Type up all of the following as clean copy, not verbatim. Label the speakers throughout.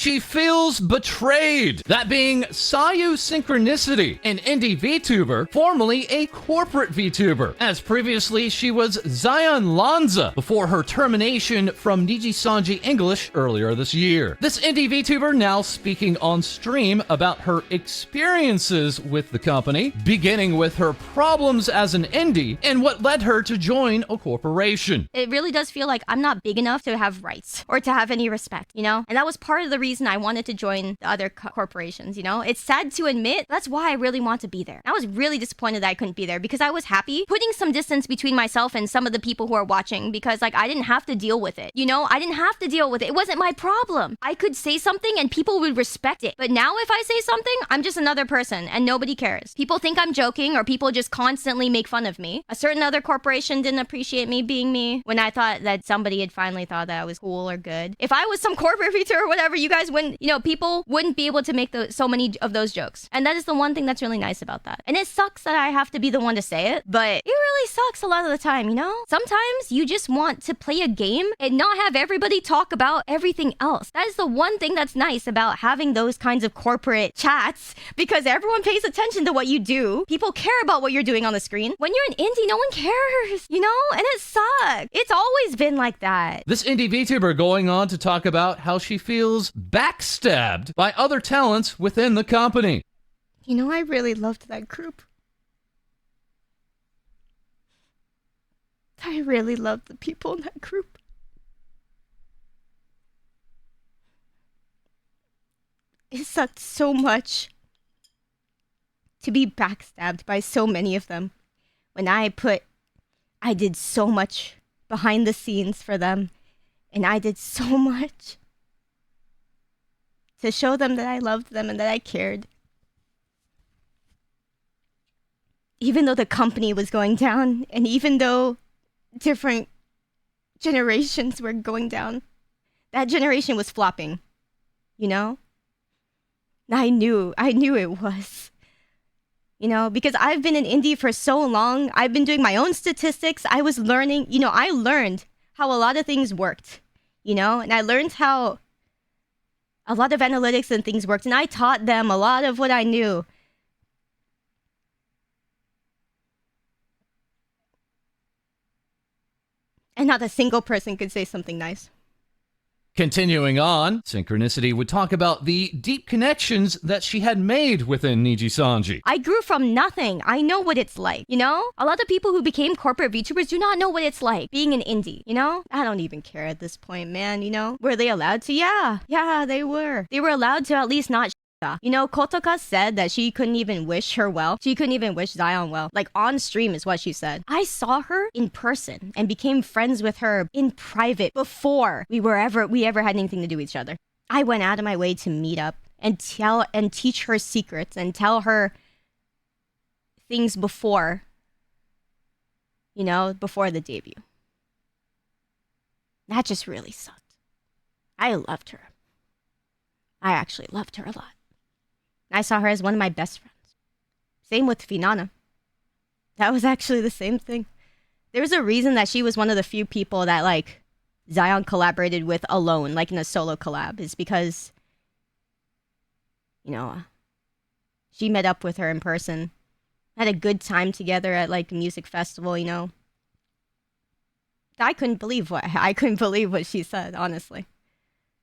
Speaker 1: she feels betrayed. That being Sayu Synchronicity, an indie VTuber, formerly a corporate VTuber, as previously she was Zion Lanza before her termination from Nijisanji English earlier this year. This indie VTuber now speaking on stream about her experiences with the company, beginning with her problems as an indie and what led her to join a corporation.
Speaker 2: It really does feel like I'm not big enough to have rights or to have any respect, you know? And that was part of the reason I wanted to join the other corporations, you know? It's sad to admit, that's why I really want to be there. I was really disappointed that I couldn't be there because I was happy putting some distance between myself and some of the people who are watching because, like, I didn't have to deal with it, you know? I didn't have to deal with it. It wasn't my problem. I could say something and people would respect it. But now if I say something, I'm just another person and nobody cares. People think I'm joking or people just constantly make fun of me. A certain other corporation didn't appreciate me being me when I thought that somebody had finally thought that I was cool or good. If I was some corporate VTuber or whatever, you guys wouldn't, you know, people wouldn't be able to make so many of those jokes. And that is the one thing that's really nice about that. And it sucks that I have to be the one to say it, but it really sucks a lot of the time, you know? Sometimes you just want to play a game and not have everybody talk about everything else. That is the one thing that's nice about having those kinds of corporate chats because everyone pays attention to what you do. People care about what you're doing on the screen. When you're an indie, no one cares, you know? And it sucks. It's always been like that.
Speaker 1: This indie VTuber going on to talk about how she feels backstabbed by other talents within the company.
Speaker 2: You know, I really loved that group. I really loved the people in that group. It sucked so much to be backstabbed by so many of them when I did so much behind the scenes for them, and I did so much to show them that I loved them and that I cared. Even though the company was going down, and even though different generations were going down, that generation was flopping, you know? I knew it was. You know, because I've been an indie for so long. I've been doing my own statistics. I was learning, you know, I learned how a lot of things worked, you know, and I learned how a lot of analytics and things worked, and I taught them a lot of what I knew. And not a single person could say something nice.
Speaker 1: Continuing on, Synchronicity would talk about the deep connections that she had made within Nijisanji.
Speaker 2: I grew from nothing. I know what it's like, you know? A lot of people who became corporate VTubers do not know what it's like being an indie, you know? I don't even care at this point, man, you know? Were they allowed to? Yeah, they were. They were allowed to at least not you know, Kotoka said that she couldn't even wish her well. She couldn't even wish Zion well. Like, on stream is what she said. I saw her in person and became friends with her in private before we ever had anything to do with each other. I went out of my way to meet up and teach her secrets and tell her things before, you know, before the debut. That just really sucked. I loved her. I actually loved her a lot. I saw her as one of my best friends. Same with Finana. That was actually the same thing. There was a reason that she was one of the few people that, like, Zion collaborated with alone, like in a solo collab, is because, you know, she met up with her in person, had a good time together at, like, a music festival, you know. I couldn't believe what she said, honestly.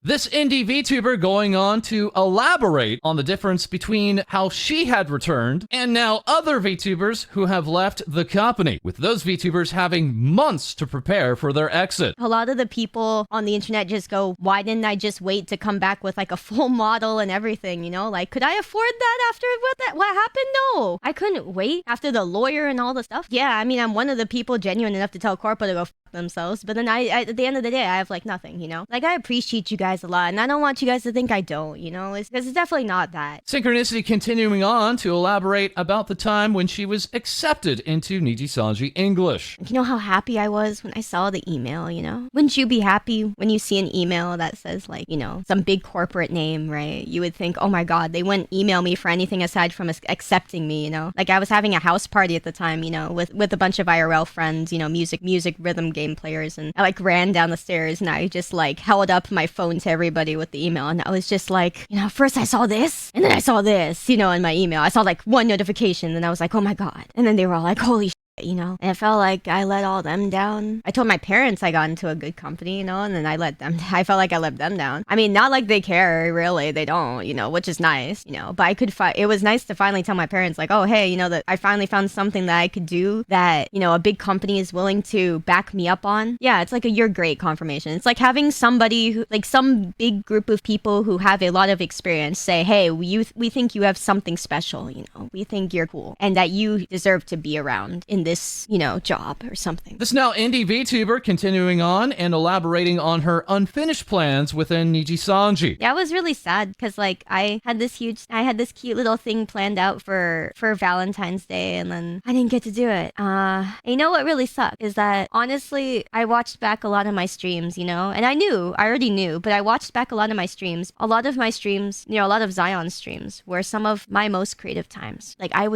Speaker 1: This indie VTuber going on to elaborate on the difference between how she had returned and now other VTubers who have left the company, with those VTubers having months to prepare for their exit.
Speaker 2: A lot of the people on the internet just go, why didn't I just wait to come back with like a full model and everything, you know? Like, could I afford that after what happened? No, I couldn't wait after the lawyer and all the stuff. Yeah, I mean, I'm one of the people genuine enough to tell Corpo to go themselves, but then I at the end of the day I have like nothing, you know. Like, I appreciate you guys a lot and I don't want you guys to think I don't, you know. It's definitely not that.
Speaker 1: Synchronicity continuing on to elaborate about the time when she was accepted into Nijisanji English.
Speaker 2: You know how happy I was when I saw the email, you know? Wouldn't you be happy when you see an email that says like, you know, some big corporate name, right? You would think, oh my god, they wouldn't email me for anything aside from accepting me, you know. Like, I was having a house party at the time, you know, with a bunch of IRL friends, you know, music rhythm game players, and I like ran down the stairs and I just like held up my phone responding to everybody with the email, and I was just like, first I saw this, and then I saw this, in my email. I saw like one notification, and I was like, oh my god. And then they were all like, holy shit. And it felt like I let all them down. I told my parents I got into a good company, and then I felt like I let them down. I mean, not like they care, really. They don't, which is nice, but it was nice to finally tell my parents, like, oh, hey, that I finally found something that I could do that, a big company is willing to back me up on. Yeah, it's like a you're great confirmation. It's like having somebody who, like some big group of people who have a lot of experience say, hey, we think you have something special, we think you're cool and that you deserve to be around in this, job or something.
Speaker 1: This now indie VTuber continuing on and elaborating on her unfinished plans within Nijisanji.
Speaker 2: Yeah, I was really sad because like I had this cute little thing planned out for Valentine's Day, and then I didn't get to do it. And you know what really sucked is that honestly, I watched back a lot of my streams, and I already knew, but I watched back a lot of my streams. A lot of my streams, a lot of Zion's streams were some of my most creative times. Like I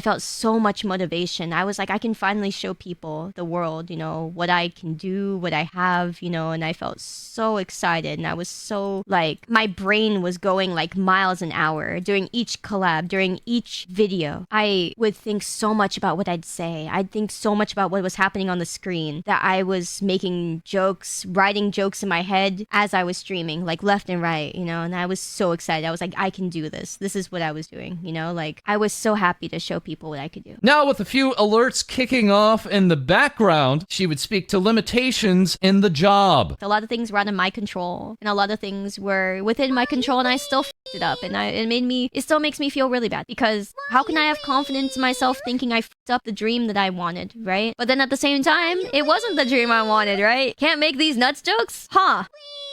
Speaker 2: felt so much motivation. I was like, I can finally show people the world, what I can do, what I have, and I felt so excited. And I was so like, my brain was going like miles an hour during each collab, during each video. I would think so much about what I'd say. I'd think so much about what was happening on the screen that I was making jokes, writing jokes in my head as I was streaming, like left and right, and I was so excited. I was like, I can do this. This is what I was doing, like I was so happy to show people what I could do.
Speaker 1: Now with a few alerts kicking off in the background, she would speak to limitations in the job.
Speaker 2: A lot of things were out of my control, and a lot of things were within my control, and I still f***ed it up, and it still makes me feel really bad, because how can I have confidence in myself thinking I f***ed up the dream that I wanted, right? But then at the same time, it wasn't the dream I wanted, right? Can't make these nuts jokes? Huh.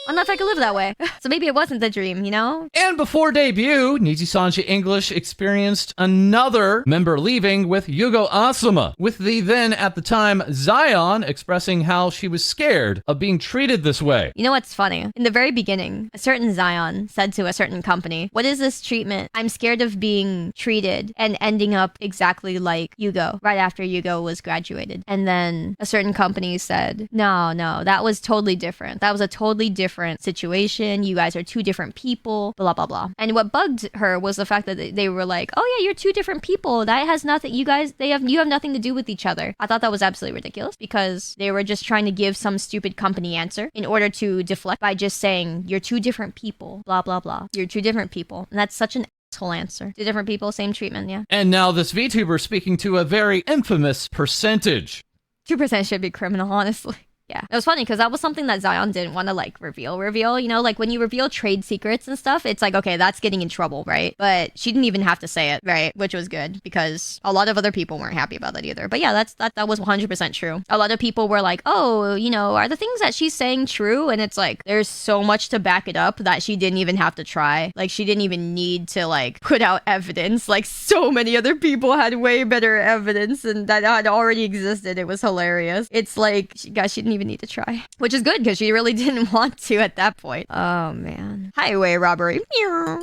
Speaker 2: I don't know if I could live that way. So maybe it wasn't the dream,
Speaker 1: And before debut, Nijisanji English experienced another member leaving with Yugo Asuma, with the then at the time Zion expressing how she was scared of being treated this way.
Speaker 2: You know what's funny? In the very beginning, a certain Zion said to a certain company, what is this treatment? I'm scared of being treated and ending up exactly like Yugo right after Yugo was graduated. And then a certain company said, no, that was totally different. That was a totally different situation. You guys are two different people, blah, blah, blah. And what bugged her was the fact that they were like, oh yeah, you're two different people. That has nothing, you have nothing to do with each other. I thought that was absolutely ridiculous because they were just trying to give some stupid company answer in order to deflect by just saying, you're two different people, blah, blah, blah. You're two different people. And that's such an asshole answer. Two different people, same treatment, yeah.
Speaker 1: And now this VTuber speaking to a very infamous percentage.
Speaker 2: 2% should be criminal, honestly. Yeah, it was funny because that was something that Zion didn't want to like reveal, like when you reveal trade secrets and stuff, it's like, okay, that's getting in trouble, right? But she didn't even have to say it, right? Which was good because a lot of other people weren't happy about that either. But yeah, that was 100% true. A lot of people were like, oh, are the things that she's saying true? And it's like, there's so much to back it up that she didn't even have to try. Like she didn't even need to like put out evidence. Like so many other people had way better evidence and that had already existed. It was hilarious. It's like, she didn't even need to try, which is good because she really didn't want to at that point. Oh man. Highway robbery.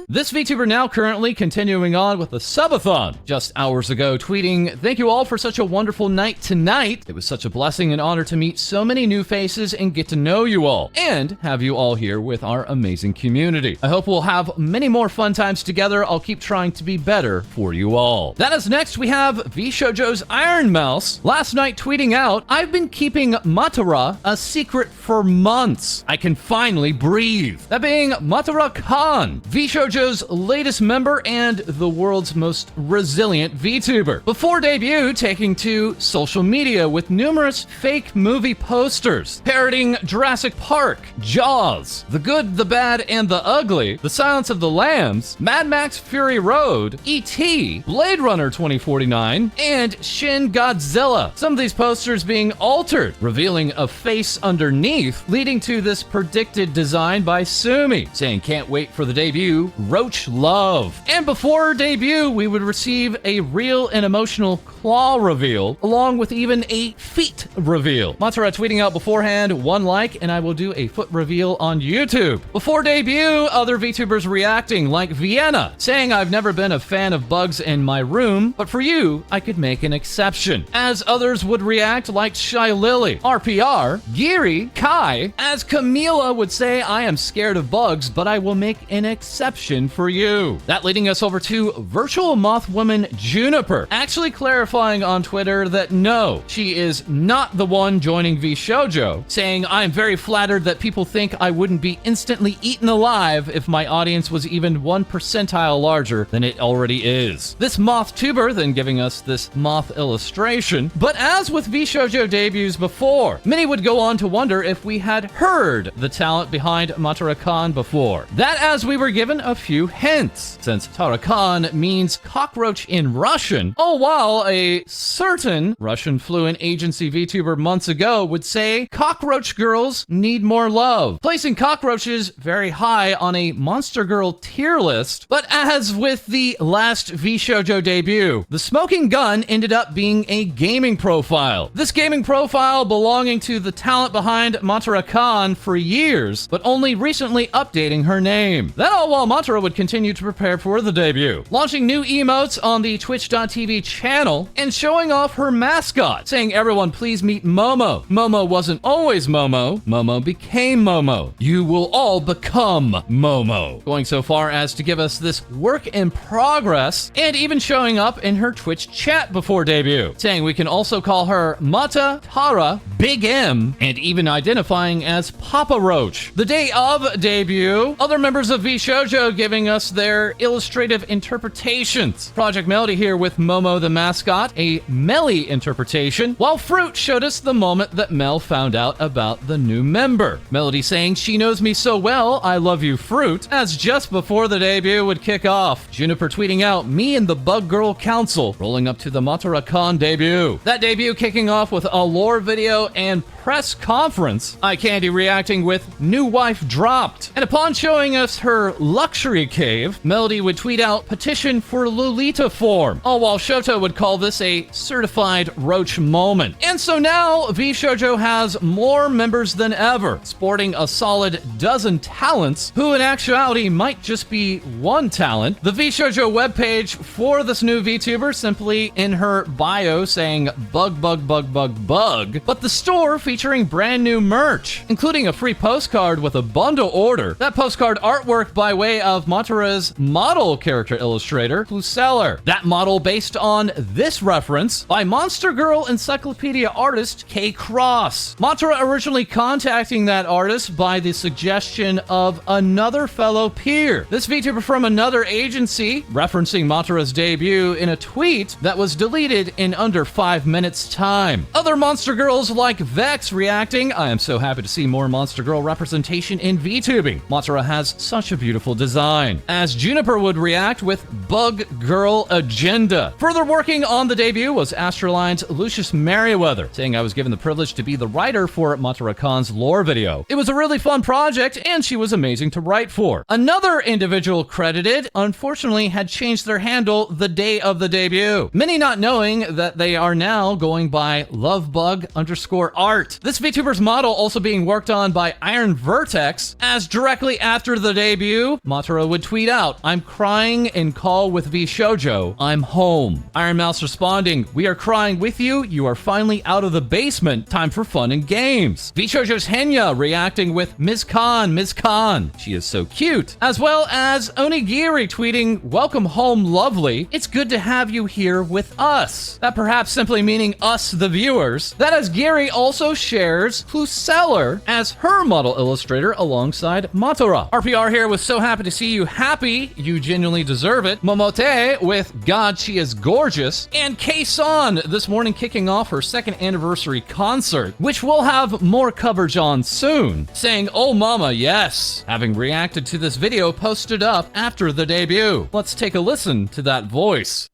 Speaker 1: This VTuber now currently continuing on with the subathon. Just hours ago tweeting, thank you all for such a wonderful night tonight. It was such a blessing and honor to meet so many new faces and get to know you all and have you all here with our amazing community. I hope we'll have many more fun times together. I'll keep trying to be better for you all. That is next we have VShojo's Iron Mouse last night tweeting out, I've been keeping Matara a secret for months. I can finally breathe. That being MataraKan, VShojo's latest member and the world's most resilient VTuber. Before debut, taking to social media with numerous fake movie posters parodying Jurassic Park, Jaws, The Good, the Bad, and the Ugly, The Silence of the Lambs, Mad Max Fury Road, E.T., Blade Runner 2049, and Shin Godzilla. Some of these posters being altered, revealing a face underneath, leading to this predicted design by Sumi, saying can't wait for the debut, Roach Love. And before debut, we would receive a real and emotional claw reveal, along with even a feet reveal. Matara tweeting out beforehand, 1 like, and I will do a foot reveal on YouTube. Before debut, other VTubers reacting, like Vienna, saying I've never been a fan of bugs in my room, but for you, I could make an exception. As others would react, like Shy Lily, RPI, Star, Giri, Kai. As Camila would say, I am scared of bugs, but I will make an exception for you. That leading us over to virtual moth woman Juniper, actually clarifying on Twitter that no, she is not the one joining VShojo, saying, I'm very flattered that people think I wouldn't be instantly eaten alive if my audience was even 1 percentile larger than it already is. This moth tuber then giving us this moth illustration, but as with VShojo debuts before, many would go on to wonder if we had heard the talent behind MataraKan before. That as we were given a few hints, since Tarakan means cockroach in Russian, while a certain Russian fluent agency VTuber months ago would say cockroach girls need more love, placing cockroaches very high on a Monster Girl tier list. But as with the last VShojo debut, the smoking gun ended up being a gaming profile. This gaming profile belonging to the talent behind MataraKan for years, but only recently updating her name. That all while Matara would continue to prepare for the debut, launching new emotes on the Twitch.tv channel and showing off her mascot, saying everyone please meet Momo. Momo wasn't always Momo, Momo became Momo. You will all become Momo. Going so far as to give us this work in progress and even showing up in her Twitch chat before debut, saying we can also call her Mata, Tara, Big M, and even identifying as Papa Roach. The day of debut, other members of VShojo giving us their illustrative interpretations. Project Melody here with Momo the mascot, a Melly interpretation, while Fruit showed us the moment that Mel found out about the new member. Melody saying, she knows me so well, I love you Fruit, as just before the debut would kick off. Juniper tweeting out, me and the Bug Girl Council, rolling up to the MataraKan debut. That debut kicking off with a lore video and press conference. iCandy reacting with new wife dropped. And upon showing us her luxury cave, Melody would tweet out petition for Lolita form, all while Shoto would call this a certified roach moment. And so now VShojo has more members than ever, sporting a solid dozen talents, who in actuality might just be one talent. The VShojo webpage for this new VTuber simply in her bio saying bug, bug, bug, bug, bug, but the store featuring brand new merch, including a free postcard with a bundle order. That postcard artwork by way of Matara's model character illustrator, Fufilled. That model based on this reference by Monster Girl encyclopedia artist K. Cross. Matara originally contacting that artist by the suggestion of another fellow peer. This VTuber from another agency, referencing Matara's debut in a tweet that was deleted in under 5 minutes time. Other Monster Girls like Vex reacting, I am so happy to see more Monster Girl representation in VTubing. Matara has such a beautiful design. As Juniper would react with Bug Girl Agenda. Further working on the debut was Astraline's Lucius Merriweather, saying I was given the privilege to be the writer for MataraKan's lore video. It was a really fun project and she was amazing to write for. Another individual credited, unfortunately, had changed their handle the day of the debut. Many not knowing that they are now going by lovebug_art. This VTuber's model also being worked on by Iron Vertex, as directly after the debut, Matara would tweet out, I'm crying in call with VShojo, I'm home. Iron Mouse responding, we are crying with you, you are finally out of the basement, time for fun and games. VShojo's Henya reacting with Ms. Khan, Ms. Khan, she is so cute. As well as Onigiri tweeting, welcome home lovely, it's good to have you here with us. That perhaps simply meaning us the viewers. That as Giri also shares Fufilled as her model illustrator alongside Matara. RPR here with so happy to see you happy, you genuinely deserve it. Momote with God she is gorgeous. And K-san this morning kicking off her 2nd anniversary concert, which we'll have more coverage on soon, saying oh mama yes, having reacted to this video posted up after the debut. Let's take a listen to that voice.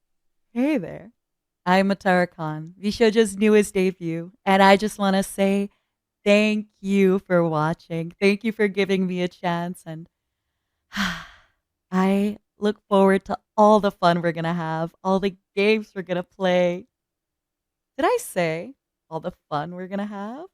Speaker 3: Hey there, I'm MataraKan, VShojo's newest debut, and I just want to say thank you for watching. Thank you for giving me a chance, and I look forward to all the fun we're going to have, all the games we're going to play. Did I say all the fun we're going to have?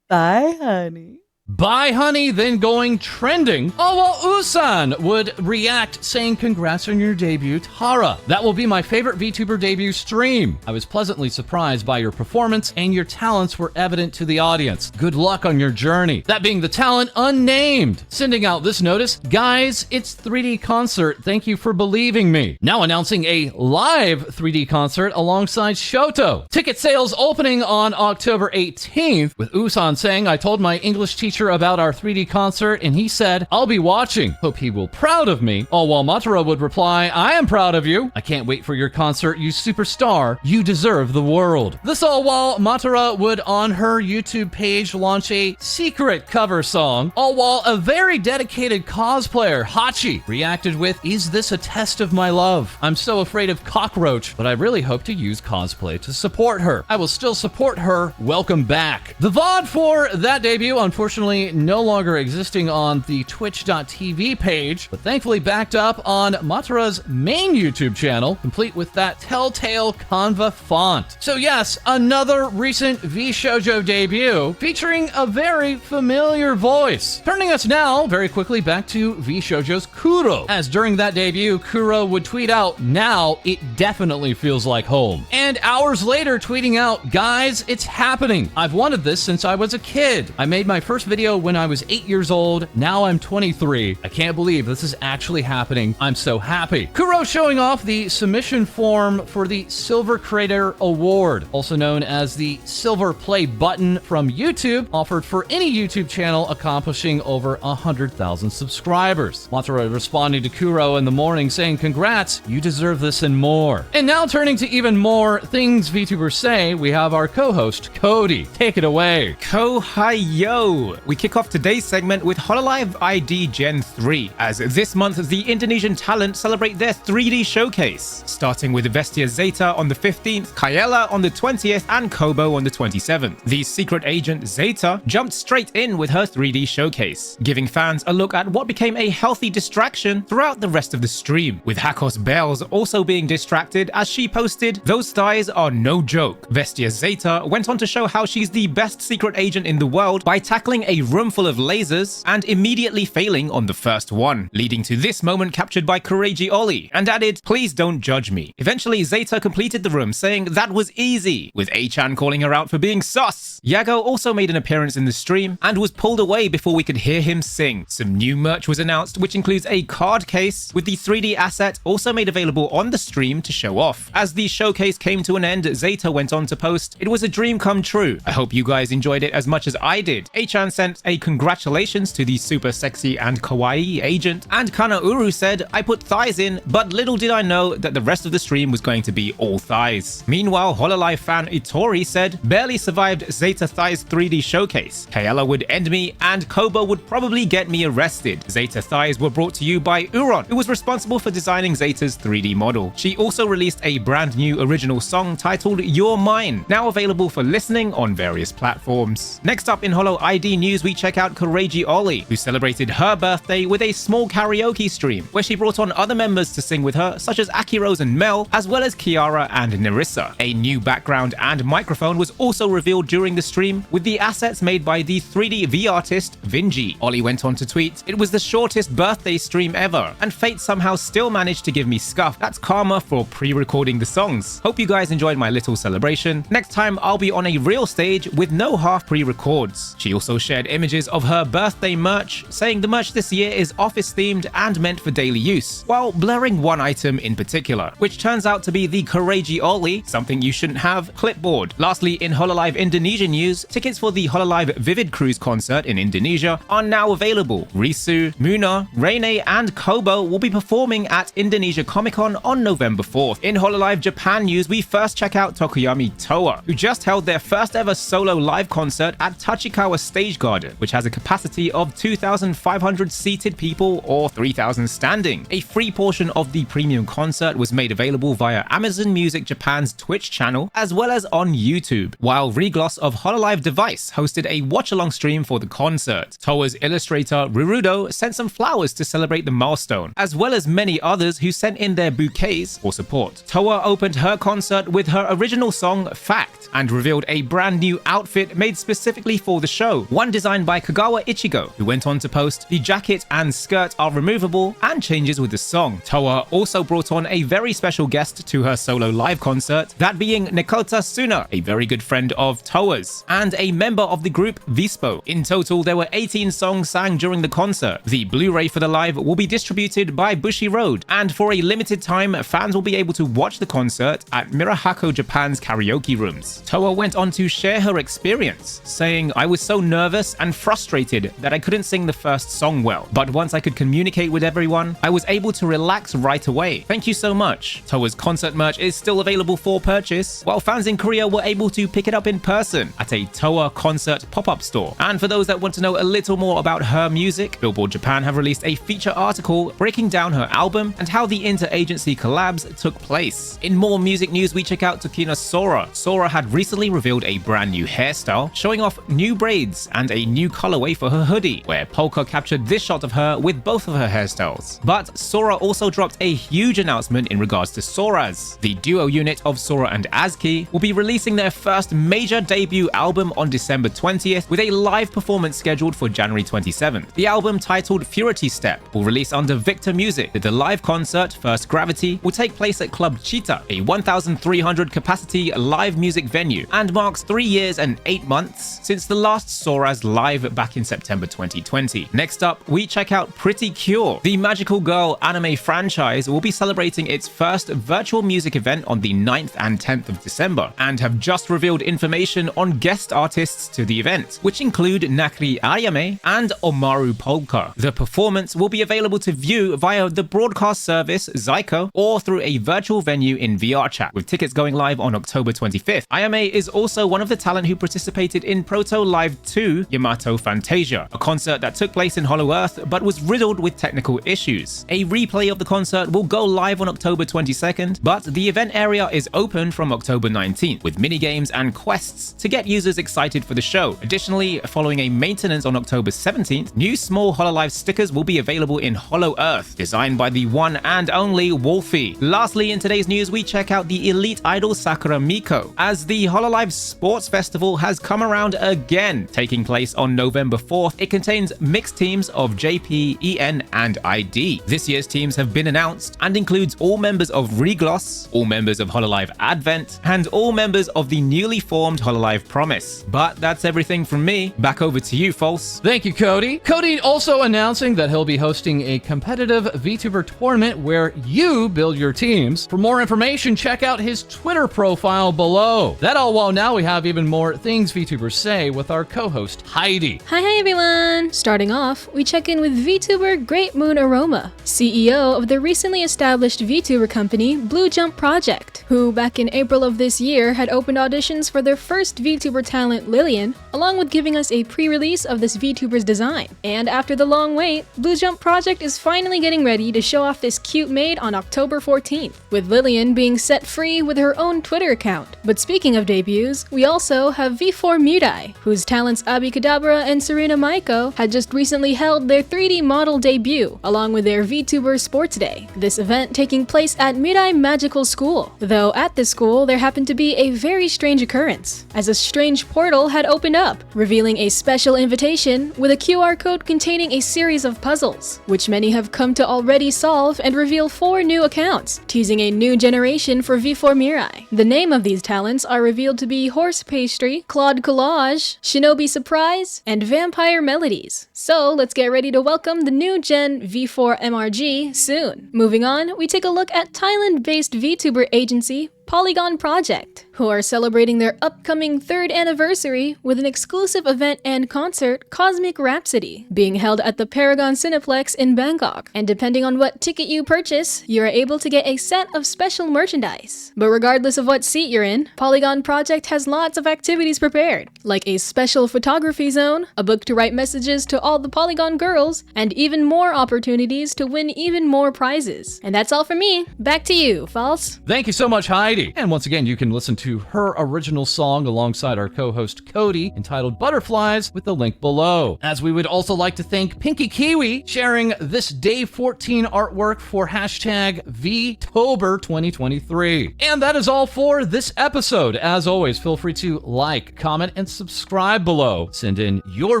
Speaker 3: Bye, honey.
Speaker 1: Bye Honey then going trending, all while Usan would react saying congrats on your debut, Tara. That will be my favorite VTuber debut stream. I was pleasantly surprised by your performance and your talents were evident to the audience. Good luck on your journey. That being the talent unnamed. Sending out this notice, guys, it's 3D concert. Thank you for believing me. Now announcing a live 3D concert alongside Shoto. Ticket sales opening on October 18th with Usan saying, I told my English teacher about our 3D concert and he said, I'll be watching. Hope he will proud of me. All while Matara would reply, I am proud of you. I can't wait for your concert, you superstar. You deserve the world. This all while Matara would on her YouTube page launch a secret cover song, all while a very dedicated cosplayer, Hachi, reacted with, is this a test of my love? I'm so afraid of cockroach, but I really hope to use cosplay to support her. I will still support her. Welcome back. The VOD for that debut, unfortunately, no longer existing on the twitch.tv page, but thankfully backed up on Matara's main YouTube channel, complete with that telltale Canva font. So yes, another recent VShojo debut featuring a very familiar voice. Turning us now very quickly back to VShojo's Kuro, as during that debut, Kuro would tweet out, now it definitely feels like home. And hours later tweeting out, guys, it's happening. I've wanted this since I was a kid. I made my first video when I was 8 years old. Now I'm 23. I can't believe this is actually happening. I'm so happy. Kuro showing off the submission form for the Silver Creator Award, also known as the Silver Play Button from YouTube, offered for any YouTube channel accomplishing over 100,000 subscribers. Matara responding to Kuro in the morning saying, congrats, you deserve this and more. And now turning to even more things VTubers say, we have our co-host, Co-Dee. Take it away.
Speaker 4: Hi-yo! We kick off today's segment with HoloID Gen 3, as this month the Indonesian talent celebrate their 3D showcase, starting with Vestia Zeta on the 15th, Kaela on the 20th, and Kobo on the 27th. The secret agent Zeta jumped straight in with her 3D showcase, giving fans a look at what became a healthy distraction throughout the rest of the stream, with Hakos Bells also being distracted as she posted, those thighs are no joke. Vestia Zeta went on to show how she's the best secret agent in the world by tackling a room full of lasers and immediately failing on the first one, leading to this moment captured by Courageous Ollie, and added, please don't judge me. Eventually, Zeta completed the room saying that was easy, with A-chan calling her out for being sus. Yago also made an appearance in the stream and was pulled away before we could hear him sing. Some new merch was announced, which includes a card case with the 3D asset also made available on the stream to show off. As the showcase came to an end, Zeta went on to post, it was a dream come true. I hope you guys enjoyed it as much as I did. A-chan sent a congratulations to the super sexy and kawaii agent, and Kanauru said, I put thighs in, but little did I know that the rest of the stream was going to be all thighs. Meanwhile, HoloLive fan Itori said, barely survived Zeta Thighs 3D showcase. Kaela would end me, and Kobo would probably get me arrested. Zeta Thighs were brought to you by Uron, who was responsible for designing Zeta's 3D model. She also released a brand new original song titled You're Mine, now available for listening on various platforms. Next up in HoloID news, we check out Courageous Ollie, who celebrated her birthday with a small karaoke stream, where she brought on other members to sing with her, such as Akirose and Mel, as well as Kiara and Nerissa. A new background and microphone was also revealed during the stream, with the assets made by the 3D V artist Vinji. Ollie went on to tweet, it was the shortest birthday stream ever, and fate somehow still managed to give me scuff. That's karma for pre-recording the songs. Hope you guys enjoyed my little celebration. Next time I'll be on a real stage with no half pre-records. She also shared images of her birthday merch, saying the merch this year is office themed and meant for daily use, while blurring one item in particular, which turns out to be the Courageous Ollie, something you shouldn't have, clipboard. Lastly, in HoloLive Indonesia news, tickets for the HoloLive Vivid Cruise concert in Indonesia are now available. Risu, Muna, Reine, and Kobo will be performing at Indonesia Comic Con on November 4th. In HoloLive Japan news, we first check out Tokoyami Toa, who just held their first ever solo live concert at Tachikawa Stage Garden, which has a capacity of 2,500 seated people or 3,000 standing. A free portion of the premium concert was made available via Amazon Music Japan's Twitch channel, as well as on YouTube, while Regloss of HoloLive Device hosted a watch-along stream for the concert. Toa's illustrator Rurudo sent some flowers to celebrate the milestone, as well as many others who sent in their bouquets for support. Toa opened her concert with her original song Fact, and revealed a brand new outfit made specifically for the show, one redesigned by Kagawa Ichigo, who went on to post, "The jacket and skirt are removable and changes with the song." Toa also brought on a very special guest to her solo live concert, that being Nekota Suna, a very good friend of Toa's, and a member of the group Vispo. In total, there were 18 songs sang during the concert. The Blu-ray for the live will be distributed by Bushiroad, and for a limited time, fans will be able to watch the concert at Mirahako Japan's karaoke rooms. Toa went on to share her experience, saying, "I was so nervous and frustrated that I couldn't sing the first song well, but once I could communicate with everyone, I was able to relax right away. Thank you so much." Toa's concert merch is still available for purchase, while fans in Korea were able to pick it up in person at a Toa concert pop-up store. And for those that want to know a little more about her music, Billboard Japan have released a feature article breaking down her album and how the inter-agency collabs took place. In more music news, we check out Tokina Sora. Sora had recently revealed a brand new hairstyle, showing off new braids and a new colorway for her hoodie, where Polka captured this shot of her with both of her hairstyles. But Sora also dropped a huge announcement in regards to Soraz. The duo unit of Sora and Azuki will be releasing their first major debut album on December 20th, with a live performance scheduled for January 27th. The album, titled Purity Step, will release under Victor Music. The live concert, First Gravity, will take place at Club Cheetah, a 1,300 capacity live music venue, and marks 3 years and 8 months since the last Soraz live back in September 2020. Next up, we check out Pretty Cure. The Magical Girl anime franchise will be celebrating its first virtual music event on the 9th and 10th of December, and have just revealed information on guest artists to the event, which include Nakri Ayame and Omaru Polka. The performance will be available to view via the broadcast service Zyko or through a virtual venue in VR chat, with tickets going live on October 25th. Ayame is also one of the talent who participated in Proto Live 2 Yamato Fantasia, a concert that took place in Hollow Earth but was riddled with technical issues. A replay of the concert will go live on October 22nd, but the event area is open from October 19th, with minigames and quests to get users excited for the show. Additionally, following a maintenance on October 17th, new small HoloLive stickers will be available in Hollow Earth, designed by the one and only Wolfie. Lastly, in today's news, we check out the elite idol Sakura Miko, as the HoloLive Sports Festival has come around again, taking place on November 4th. It contains mixed teams of JP, EN, and ID. This year's teams have been announced and includes all members of Regloss, all members of HoloLive Advent, and all members of the newly formed HoloLive Promise. But that's everything from me. Back over to you, False.
Speaker 1: Thank you, Co-Dee. Co-Dee also announcing that he'll be hosting a competitive VTuber tournament where you build your teams. For more information, check out his Twitter profile below. That all while now we have even more things VTubers say with our co-host, Hai-Dee.
Speaker 5: Hi everyone! Starting off, we check in with VTuber Great Moon Aroma, CEO of the recently established VTuber company Blue Jump Project, who back in April of this year had opened auditions for their first VTuber talent Lillian, along with giving us a pre-release of this VTuber's design. And after the long wait, Blue Jump Project is finally getting ready to show off this cute maid on October 14th, with Lillian being set free with her own Twitter account. But speaking of debuts, we also have V4 Murai, whose talents Abikadabra and Serena Maiko had just recently held their 3D model debut, along with their VTuber Sports Day. This event taking place at Mirai Magical School, though at this school there happened to be a very strange occurrence, as a strange portal had opened up, revealing a special invitation with a QR code containing a series of puzzles, which many have come to already solve and reveal 4 new accounts, teasing a new generation for V4 Mirai. The name of these talents are revealed to be Horse Pastry, Claude Collage, Shinobi Surprise, and Vampire Melodies. So let's get ready to welcome the new gen V4 MRG soon. Moving on, we take a look at Thailand-based VTuber agency Polygon Project, who are celebrating their upcoming 3rd anniversary with an exclusive event and concert, Cosmic Rhapsody, being held at the Paragon Cineplex in Bangkok. And depending on what ticket you purchase, you are able to get a set of special merchandise. But regardless of what seat you're in, Polygon Project has lots of activities prepared, like a special photography zone, a book to write messages to all the Polygon girls, and even more opportunities to win even more prizes. And that's all for me. Back to you, False.
Speaker 1: Thank you so much, Hai-Dee. And once again, you can listen to to her original song alongside our co-host Co-Dee entitled Butterflies with the link below. As we would also like to thank Pinky Kiwi sharing this day 14 artwork for hashtag VTuber 2023. And that is all for this episode. As always, feel free to like, comment, and subscribe below. Send in your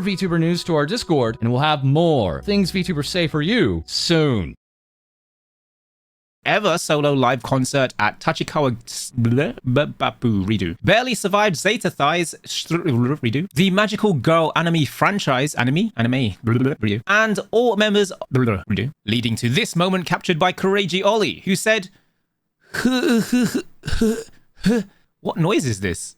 Speaker 1: VTuber news to our Discord, and we'll have more things VTubers say for you soon.
Speaker 4: Ever solo live concert at Tachikawa redo. Barely survived Zeta Thighs redo. The Magical Girl anime franchise anime redo. And all members redo. Leading to this moment captured by Courageous Ollie, who said, "What noise is this?"